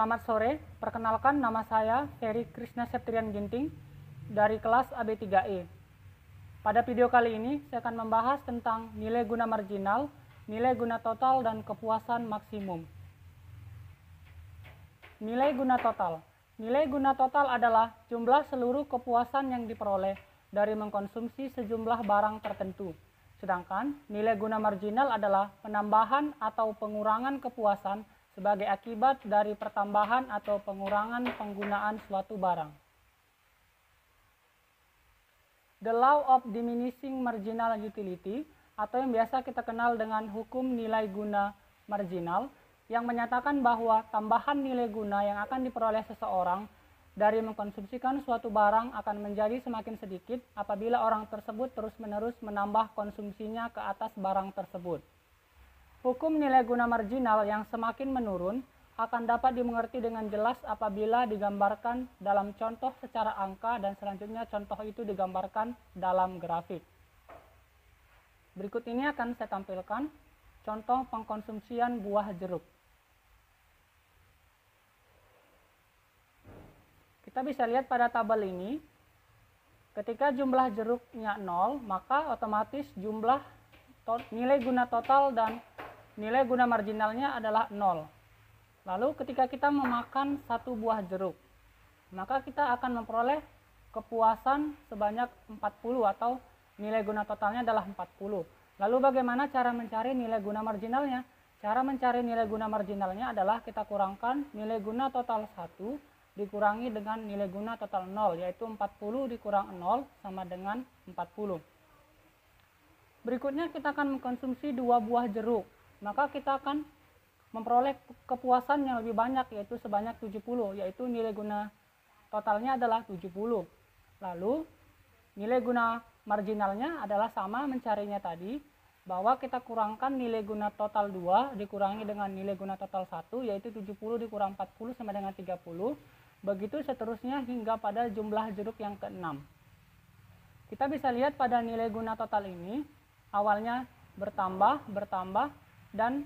Selamat sore, perkenalkan nama saya Ferry Krishna Septrian Ginting dari kelas AB3E. Pada video kali ini saya akan membahas tentang nilai guna marginal, nilai guna total, dan kepuasan maksimum. Nilai guna total. Nilai guna total adalah jumlah seluruh kepuasan yang diperoleh dari mengkonsumsi sejumlah barang tertentu. Sedangkan nilai guna marginal adalah penambahan atau pengurangan kepuasan sebagai akibat dari pertambahan atau pengurangan penggunaan suatu barang. The law of diminishing marginal utility, atau yang biasa kita kenal dengan hukum nilai guna marginal, yang menyatakan bahwa tambahan nilai guna yang akan diperoleh seseorang dari mengkonsumsikan suatu barang akan menjadi semakin sedikit apabila orang tersebut terus-menerus menambah konsumsinya ke atas barang tersebut. Hukum nilai guna marginal yang semakin menurun akan dapat dimengerti dengan jelas apabila digambarkan dalam contoh secara angka dan selanjutnya contoh itu digambarkan dalam grafik. Berikut ini akan saya tampilkan contoh pengkonsumsian buah jeruk. Kita bisa lihat pada tabel ini, ketika jumlah jeruknya 0, maka otomatis jumlah nilai guna total dan nilai guna marginalnya adalah 0. Lalu ketika kita memakan satu buah jeruk, maka kita akan memperoleh kepuasan sebanyak 40 atau nilai guna totalnya adalah 40. Lalu bagaimana cara mencari nilai guna marginalnya? Cara mencari nilai guna marginalnya adalah kita kurangkan nilai guna total 1 dikurangi dengan nilai guna total 0, yaitu 40 dikurang 0 sama dengan 40. Berikutnya kita akan mengkonsumsi 2 buah jeruk, maka kita akan memperoleh kepuasan yang lebih banyak, yaitu sebanyak 70, yaitu nilai guna totalnya adalah 70. Lalu nilai guna marginalnya adalah sama mencarinya tadi, bahwa kita kurangkan nilai guna total 2 dikurangi dengan nilai guna total 1, yaitu 70 dikurang 40 sama dengan 30. Begitu seterusnya hingga pada jumlah jeruk yang ke-6. Kita bisa lihat pada nilai guna total ini, awalnya bertambah, dan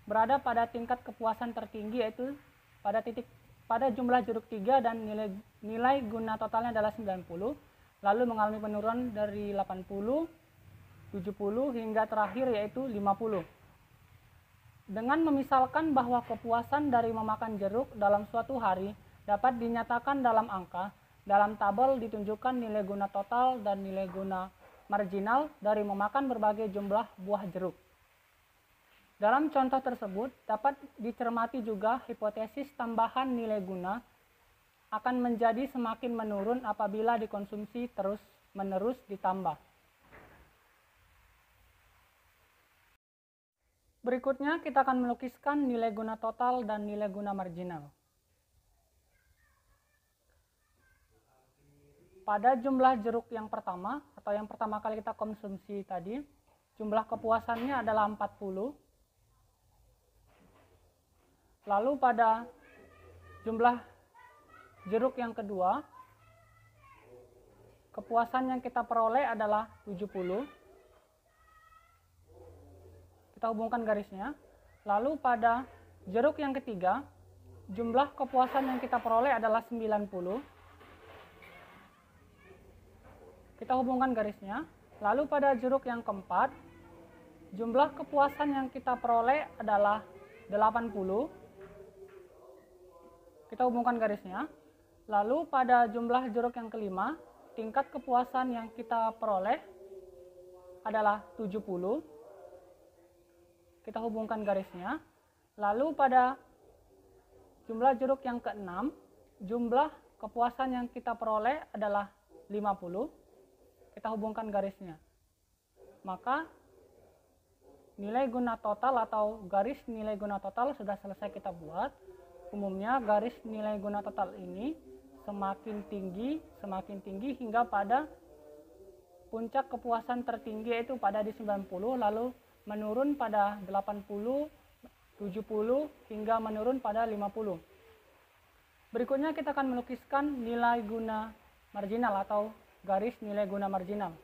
berada pada tingkat kepuasan tertinggi, yaitu pada jumlah jeruk 3 dan nilai guna totalnya adalah 90, lalu mengalami penurunan dari 80, 70 hingga terakhir yaitu 50. Dengan memisalkan bahwa kepuasan dari memakan jeruk dalam suatu hari dapat dinyatakan dalam angka, dalam tabel ditunjukkan nilai guna total dan nilai guna marginal dari memakan berbagai jumlah buah jeruk. Dalam contoh tersebut dapat dicermati juga hipotesis tambahan nilai guna akan menjadi semakin menurun apabila dikonsumsi terus-menerus ditambah. Berikutnya kita akan melukiskan nilai guna total dan nilai guna marginal. Pada jumlah jeruk yang pertama, atau yang pertama kali kita konsumsi tadi, jumlah kepuasannya adalah 40. Lalu pada jumlah jeruk yang kedua, kepuasan yang kita peroleh adalah 70. Kita hubungkan garisnya. Lalu pada jeruk yang ketiga, jumlah kepuasan yang kita peroleh adalah 90. Kita hubungkan garisnya. Lalu pada jeruk yang keempat, jumlah kepuasan yang kita peroleh adalah 80. Kita hubungkan garisnya. Lalu pada jumlah jeruk yang kelima, tingkat kepuasan yang kita peroleh adalah 70. Kita hubungkan garisnya. Lalu pada jumlah jeruk yang keenam, jumlah kepuasan yang kita peroleh adalah 50. Kita hubungkan garisnya. Maka nilai guna total atau garis nilai guna total sudah selesai kita buat. Umumnya garis nilai guna total ini semakin tinggi hingga pada puncak kepuasan tertinggi, yaitu pada di 90, lalu menurun pada 80, 70 hingga menurun pada 50. Berikutnya kita akan melukiskan nilai guna marginal atau garis nilai guna marginal.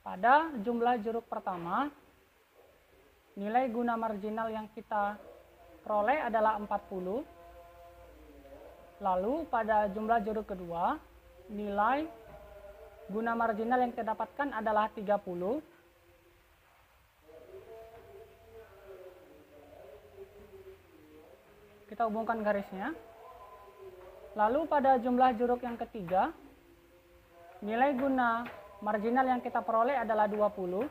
Pada jumlah jeruk pertama, nilai guna marginal yang kita peroleh adalah 40. Lalu pada jumlah jeruk kedua, nilai guna marginal yang kita dapatkan adalah 30. Kita hubungkan garisnya. Lalu pada jumlah jeruk yang ketiga, nilai guna marginal yang kita peroleh adalah 20.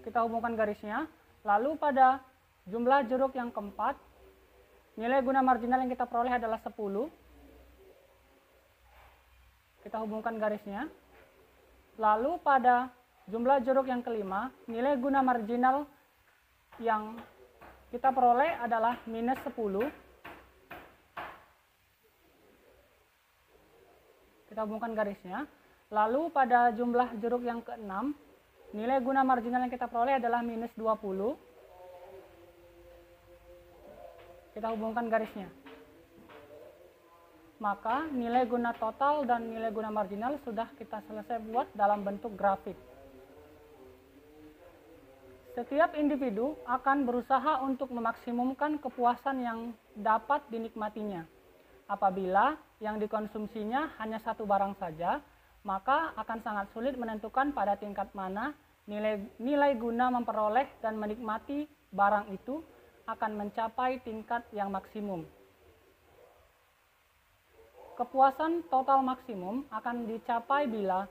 Kita hubungkan garisnya. Lalu pada jumlah jeruk yang keempat, nilai guna marginal yang kita peroleh adalah 10. Kita hubungkan garisnya. Lalu pada jumlah jeruk yang kelima, nilai guna marginal yang kita peroleh adalah minus 10. Kita hubungkan garisnya. Lalu pada jumlah jeruk yang keenam, nilai guna marginal yang kita peroleh adalah minus 20. Kita hubungkan garisnya. Maka nilai guna total dan nilai guna marginal sudah kita selesai buat dalam bentuk grafik. Setiap individu akan berusaha untuk memaksimumkan kepuasan yang dapat dinikmatinya. Apabila yang dikonsumsinya hanya satu barang saja, maka akan sangat sulit menentukan pada tingkat mana nilai guna memperoleh dan menikmati barang itu akan mencapai tingkat yang maksimum. Kepuasan total maksimum akan dicapai bila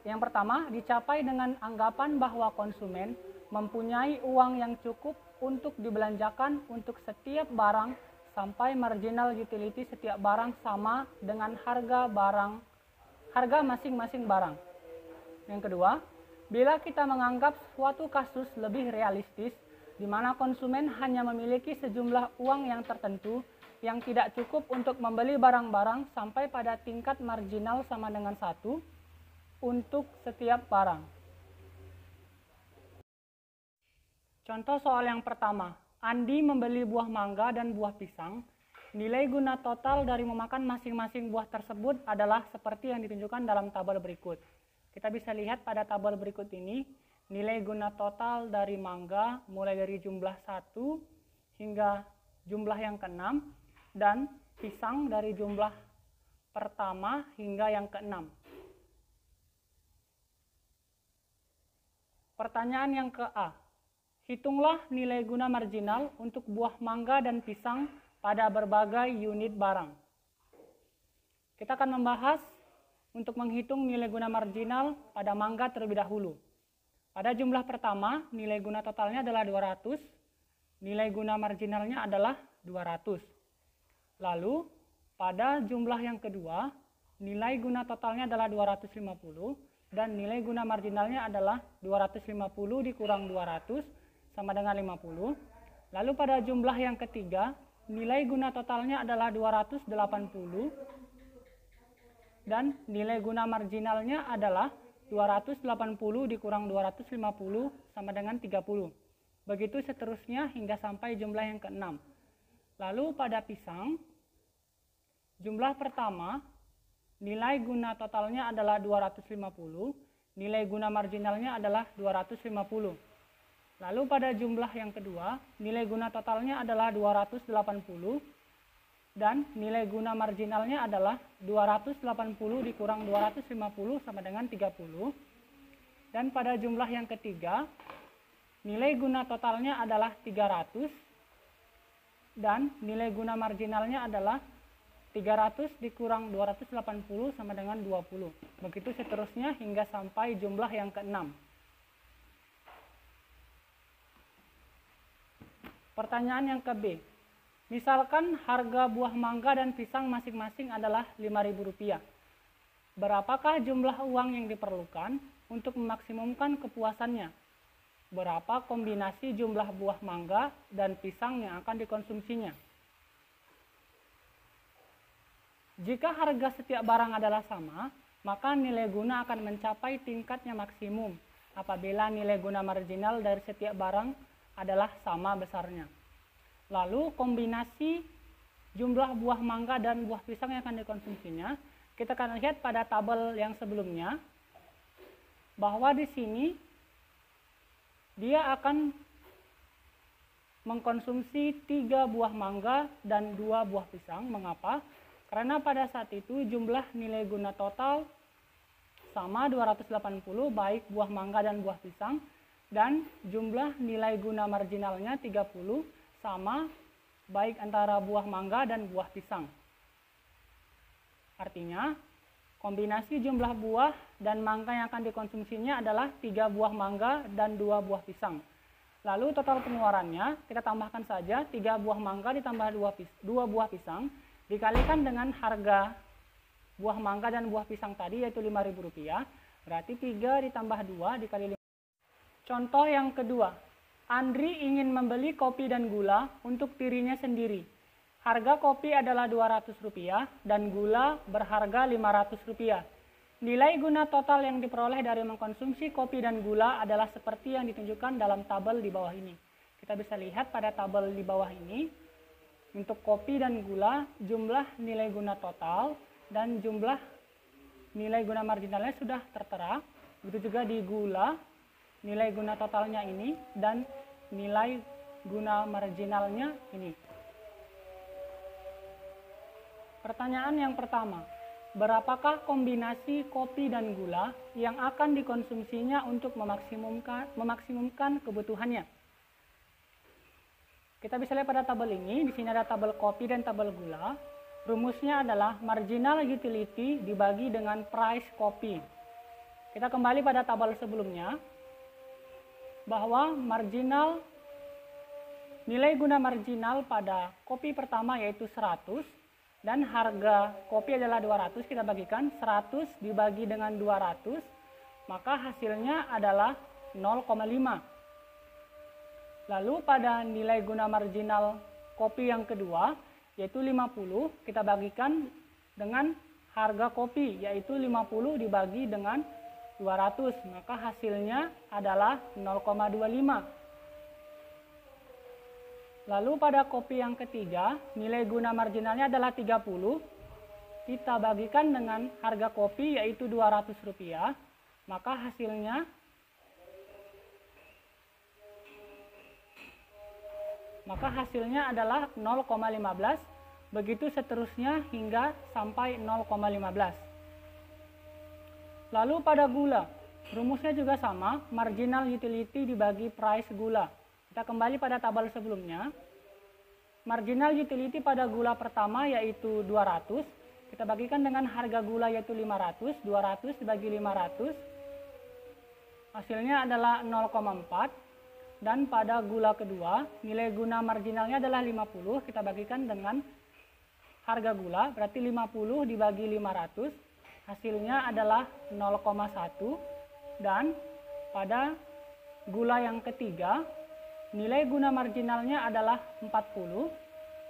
yang pertama dicapai dengan anggapan bahwa konsumen mempunyai uang yang cukup untuk dibelanjakan untuk setiap barang sampai marginal utility setiap barang sama dengan harga masing-masing barang. Yang kedua, bila kita menganggap suatu kasus lebih realistis di mana konsumen hanya memiliki sejumlah uang yang tertentu yang tidak cukup untuk membeli barang-barang sampai pada tingkat marginal sama dengan 1 untuk setiap barang. Contoh soal yang pertama, Andi membeli buah mangga dan buah pisang. Nilai guna total dari memakan masing-masing buah tersebut adalah seperti yang ditunjukkan dalam tabel berikut. Kita bisa lihat pada tabel berikut ini, nilai guna total dari mangga mulai dari jumlah 1 hingga jumlah yang ke-6, dan pisang dari jumlah pertama hingga yang ke-6. Pertanyaan yang ke-A. Hitunglah nilai guna marginal untuk buah mangga dan pisang pada berbagai unit barang. Kita akan membahas untuk menghitung nilai guna marginal pada mangga terlebih dahulu. Pada jumlah pertama, nilai guna totalnya adalah 200, nilai guna marginalnya adalah 200. Lalu, pada jumlah yang kedua, nilai guna totalnya adalah 250, dan nilai guna marginalnya adalah 250 dikurang 200, sama dengan 50. Lalu pada jumlah yang ketiga, nilai guna totalnya adalah 280 dan nilai guna marginalnya adalah 280 dikurang 250 sama dengan 30. Begitu seterusnya hingga sampai jumlah yang ke-6. Lalu pada pisang, jumlah pertama, nilai guna totalnya adalah 250, nilai guna marginalnya adalah 250. Lalu pada jumlah yang kedua, nilai guna totalnya adalah 280 dan nilai guna marginalnya adalah 280 dikurang 250 sama dengan 30. Dan pada jumlah yang ketiga, nilai guna totalnya adalah 300 dan nilai guna marginalnya adalah 300 dikurang 280 sama dengan 20. Begitu seterusnya hingga sampai jumlah yang ke-6. Pertanyaan yang ke-B. Misalkan harga buah mangga dan pisang masing-masing adalah Rp5.000. Berapakah jumlah uang yang diperlukan untuk memaksimumkan kepuasannya? Berapa kombinasi jumlah buah mangga dan pisang yang akan dikonsumsinya? Jika harga setiap barang adalah sama, maka nilai guna akan mencapai tingkatnya maksimum apabila nilai guna marginal dari setiap barang adalah sama besarnya. Lalu kombinasi jumlah buah mangga dan buah pisang yang akan dikonsumsinya, kita akan lihat pada tabel yang sebelumnya bahwa di sini dia akan mengkonsumsi 3 buah mangga dan 2 buah pisang. Mengapa? Karena pada saat itu jumlah nilai guna total sama 280 baik buah mangga dan buah pisang, dan jumlah nilai guna marginalnya 30 sama baik antara buah mangga dan buah pisang. Artinya kombinasi jumlah buah dan mangga yang akan dikonsumsinya adalah 3 buah mangga dan 2 buah pisang. Lalu total pengeluarannya kita tambahkan saja 3 buah mangga ditambah 2 buah pisang dikalikan dengan harga buah mangga dan buah pisang tadi yaitu Rp5.000, berarti 3 ditambah 2 dikali 5. Contoh yang kedua, Andri ingin membeli kopi dan gula untuk dirinya sendiri. Harga kopi adalah Rp200 dan gula berharga Rp500. Nilai guna total yang diperoleh dari mengkonsumsi kopi dan gula adalah seperti yang ditunjukkan dalam tabel di bawah ini. Kita bisa lihat pada tabel di bawah ini, untuk kopi dan gula jumlah nilai guna total dan jumlah nilai guna marginalnya sudah tertera. Begitu juga di gula, nilai guna totalnya ini dan nilai guna marginalnya ini. Pertanyaan yang pertama, berapakah kombinasi kopi dan gula yang akan dikonsumsinya untuk memaksimumkan kebutuhannya? Kita bisa lihat pada tabel ini, di sini ada tabel kopi dan tabel gula. Rumusnya adalah marginal utility dibagi dengan price kopi. Kita kembali pada tabel sebelumnya, bahwa nilai guna marginal pada kopi pertama yaitu 100, dan harga kopi adalah 200, kita bagikan 100 dibagi dengan 200, maka hasilnya adalah 0,5. Lalu pada nilai guna marginal kopi yang kedua, yaitu 50, kita bagikan dengan harga kopi, yaitu 50 dibagi dengan 200, maka hasilnya adalah 0,25. Lalu pada kopi yang ketiga, nilai guna marginalnya adalah 30, kita bagikan dengan harga kopi, yaitu Rp200, maka hasilnya adalah 0,15, begitu seterusnya hingga sampai 0,15. Lalu pada gula, rumusnya juga sama, marginal utility dibagi price gula. Kita kembali pada tabel sebelumnya. Marginal utility pada gula pertama yaitu 200, kita bagikan dengan harga gula yaitu 500, 200 dibagi 500, hasilnya adalah 0,4. Dan pada gula kedua, nilai guna marginalnya adalah 50, kita bagikan dengan harga gula, berarti 50 dibagi 500, hasilnya adalah 0,1. Dan pada gula yang ketiga, nilai guna marginalnya adalah 40,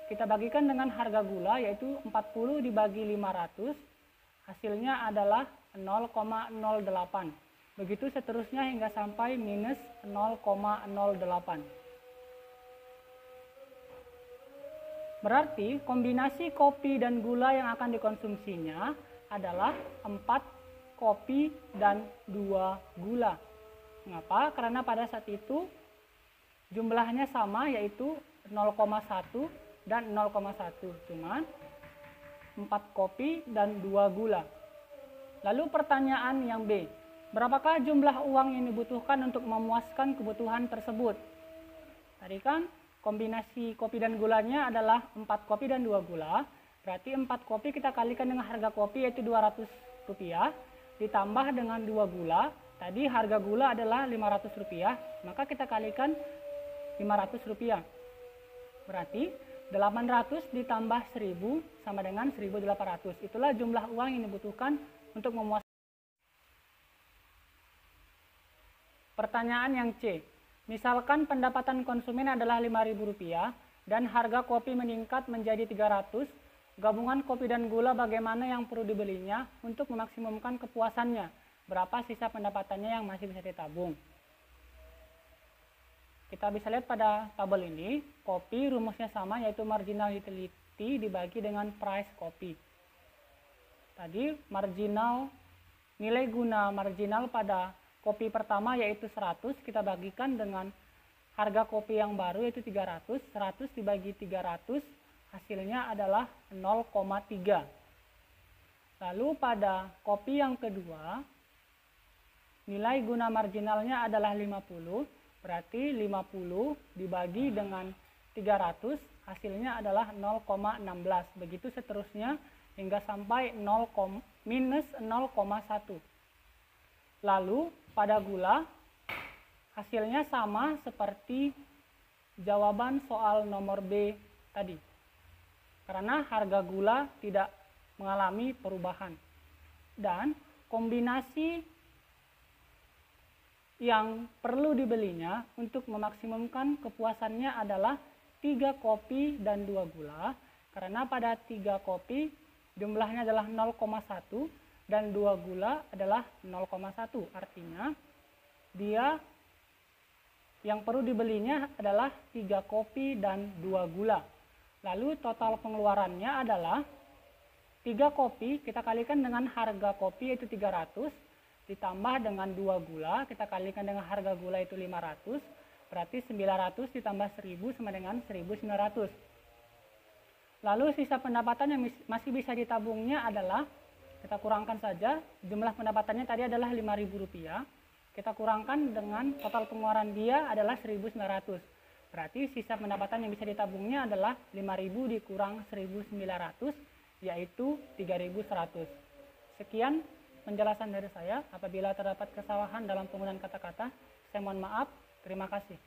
kita bagikan dengan harga gula, yaitu 40 dibagi 500, hasilnya adalah 0,08. Begitu seterusnya hingga sampai minus 0,08. Berarti kombinasi kopi dan gula yang akan dikonsumsinya adalah 4 kopi dan 2 gula. Mengapa? Karena pada saat itu jumlahnya sama, yaitu 0,1 dan 0,1. Cuman 4 kopi dan 2 gula. Lalu pertanyaan yang B. Berapakah jumlah uang yang dibutuhkan untuk memuaskan kebutuhan tersebut? Tadi kan kombinasi kopi dan gulanya adalah 4 kopi dan 2 gula. Berarti 4 kopi kita kalikan dengan harga kopi yaitu Rp200, ditambah dengan 2 gula. Tadi harga gula adalah Rp500, maka kita kalikan Rp500. Berarti 800 ditambah 1000 sama dengan 1800. Itulah jumlah uang yang dibutuhkan untuk memuaskan. Pertanyaan yang C. Misalkan pendapatan konsumen adalah Rp5.000 dan harga kopi meningkat menjadi 300. Gabungan kopi dan gula bagaimana yang perlu dibelinya untuk memaksimumkan kepuasannya? Berapa sisa pendapatannya yang masih bisa ditabung? Kita bisa lihat pada tabel ini, kopi rumusnya sama yaitu marginal utility dibagi dengan price kopi. Tadi nilai guna marginal pada kopi pertama yaitu 100, kita bagikan dengan harga kopi yang baru yaitu 300, 100 dibagi 300 hasilnya adalah 0,3. Lalu pada kopi yang kedua, nilai guna marginalnya adalah 50, berarti 50 dibagi dengan 300 hasilnya adalah 0,16. Begitu seterusnya hingga sampai minus 0,1. Lalu pada gula hasilnya sama seperti jawaban soal nomor B tadi. Karena harga gula tidak mengalami perubahan. Dan kombinasi yang perlu dibelinya untuk memaksimumkan kepuasannya adalah 3 kopi dan 2 gula. Karena pada 3 kopi jumlahnya adalah 0,1 dan 2 gula adalah 0,1. Artinya dia yang perlu dibelinya adalah 3 kopi dan 2 gula. Lalu total pengeluarannya adalah 3 kopi kita kalikan dengan harga kopi yaitu 300 ditambah dengan 2 gula kita kalikan dengan harga gula itu 500, berarti 900 ditambah 1000 sama dengan 1900. Lalu sisa pendapatan yang masih bisa ditabungnya adalah kita kurangkan saja, jumlah pendapatannya tadi adalah Rp5.000, kita kurangkan dengan total pengeluaran dia adalah 1.900. Berarti sisa pendapatan yang bisa ditabungnya adalah 5.000 dikurang 1.900, yaitu 3.100. Sekian penjelasan dari saya. Apabila terdapat kesalahan dalam penggunaan kata-kata, saya mohon maaf. Terima kasih.